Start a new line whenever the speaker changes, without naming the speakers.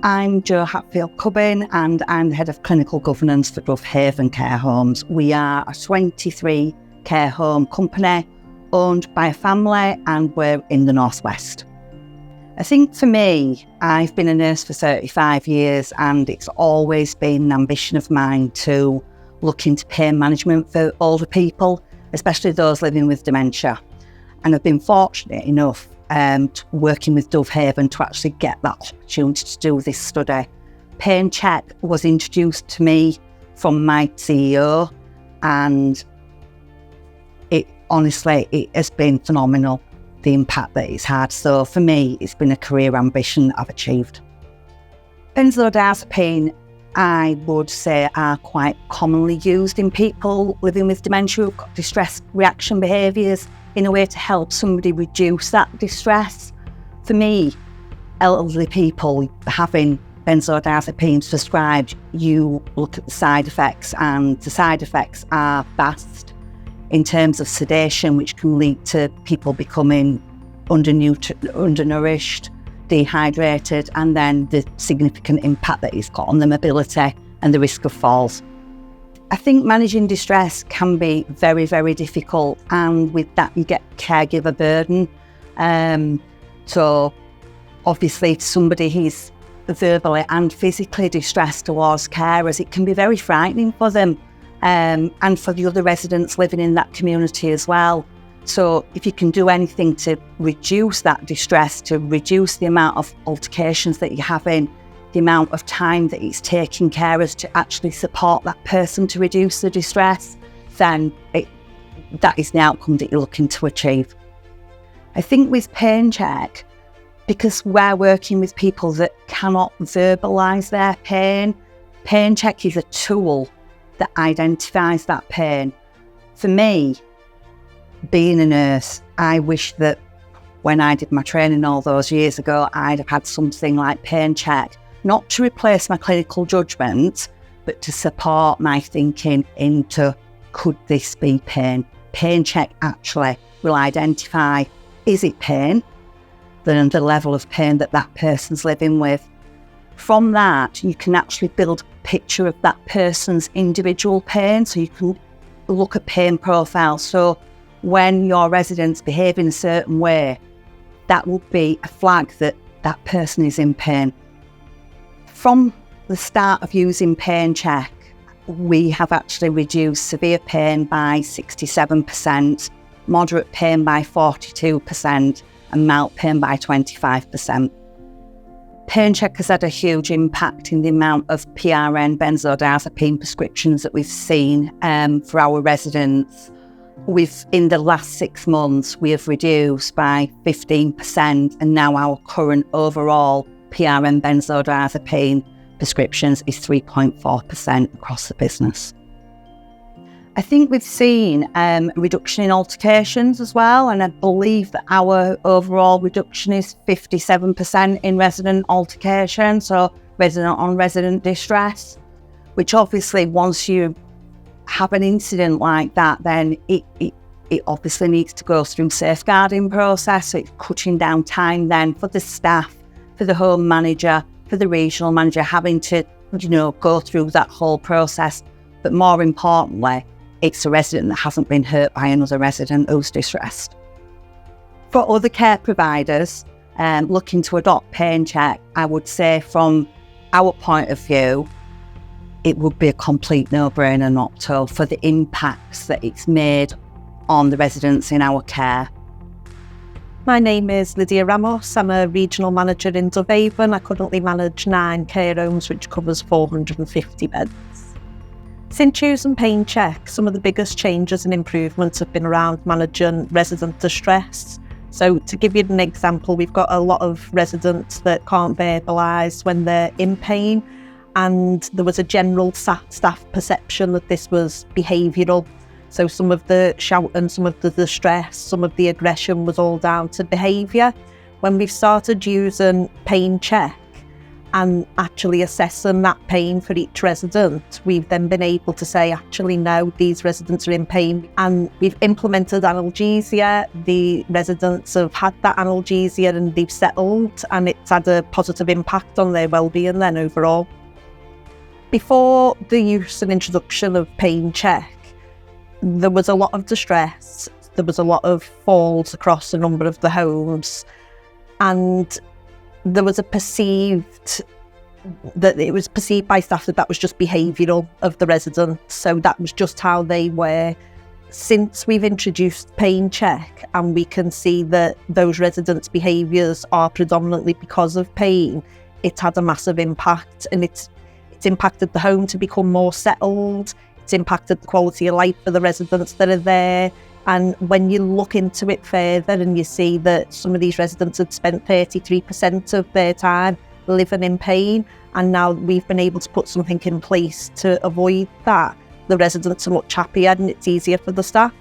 I'm Jo Hatfield-Cubbin and I'm the Head of Clinical Governance for Dovehaven Care Homes. We are a 23 care home company owned by a family and we're in the Northwest. I think for me, I've been a nurse for 35 years and it's always been an ambition of mine to look into pain management for older people, especially those living with dementia. And I've been fortunate enough working with Dovehaven to actually get that opportunity to do this study. PainChek was introduced to me from my CEO and it has been phenomenal, the impact that it's had. So for me, it's been a career ambition that I've achieved. Benzodiazepine, I would say, are quite commonly used in people living with dementia who've got distress reaction behaviours in a way to help somebody reduce that distress. For me, elderly people having benzodiazepines prescribed, you look at the side effects and the side effects are vast in terms of sedation, which can lead to people becoming undernourished, dehydrated, and then the significant impact that it's got on their mobility and the risk of falls. I think managing distress can be very, very difficult, and with that you get caregiver burden. So obviously if somebody who's verbally and physically distressed towards carers, it can be very frightening for them and for the other residents living in that community as well. So if you can do anything to reduce that distress, to reduce the amount of altercations that you're having, the amount of time that it's taking carers to actually support that person to reduce the distress, then that is the outcome that you're looking to achieve. I think with PainChek, because we're working with people that cannot verbalise their pain, PainChek is a tool that identifies that pain. For me, being a nurse, I wish that when I did my training all those years ago, I'd have had something like PainChek, not to replace my clinical judgment, but to support my thinking into, could this be pain? PainChek actually will identify, is it pain? Then the level of pain that that person's living with. From that, you can actually build a picture of that person's individual pain, so you can look at pain profiles. So when your residents behave in a certain way, that will be a flag that that person is in pain. From the start of using PainChek, we have actually reduced severe pain by 67%, moderate pain by 42%, and mild pain by 25%. PainChek has had a huge impact in the amount of PRN benzodiazepine prescriptions that we've seen for our residents. In the last 6 months, we have reduced by 15%, and now our current overall PRN benzodiazepine prescriptions is 3.4% across the business. I think we've seen a reduction in altercations as well, and I believe that our overall reduction is 57% in resident altercation, so resident on resident distress, which obviously once you have an incident like that, then it obviously needs to go through safeguarding process, so it's cutting down time then for the staff, for the home manager, for the regional manager, having to, go through that whole process. But more importantly, it's a resident that hasn't been hurt by another resident who's distressed. For other care providers looking to adopt PainChek, I would say from our point of view, it would be a complete no-brainer not to, for the impacts that it's made on the residents in our care.
My name is Lydia Ramos. I'm a regional manager in Dovehaven. I currently manage 9 care homes, which covers 450 beds. Since using PainChek, some of the biggest changes and improvements have been around managing resident distress. So to give you an example, we've got a lot of residents that can't verbalise when they're in pain, and there was a general staff perception that this was behavioural. So some of the shouting, some of the distress, some of the aggression was all down to behaviour. When we've started using PainChek, and actually assessing that pain for each resident, we've then been able to say, actually, no, these residents are in pain. And we've implemented analgesia. The residents have had that analgesia and they've settled, and it's had a positive impact on their well-being then overall. Before the use and introduction of PainChek, there was a lot of distress. There was a lot of falls across a number of the homes, and there was it was perceived by staff that was just behavioural of the residents. So that was just how they were. Since we've introduced PainChek, and we can see that those residents' behaviours are predominantly because of pain, it's had a massive impact, and it's impacted the home to become more settled. It's impacted the quality of life for the residents that are there. And when you look into it further and you see that some of these residents had spent 33% of their time living in pain, and now we've been able to put something in place to avoid that, the residents are much happier and it's easier for the staff.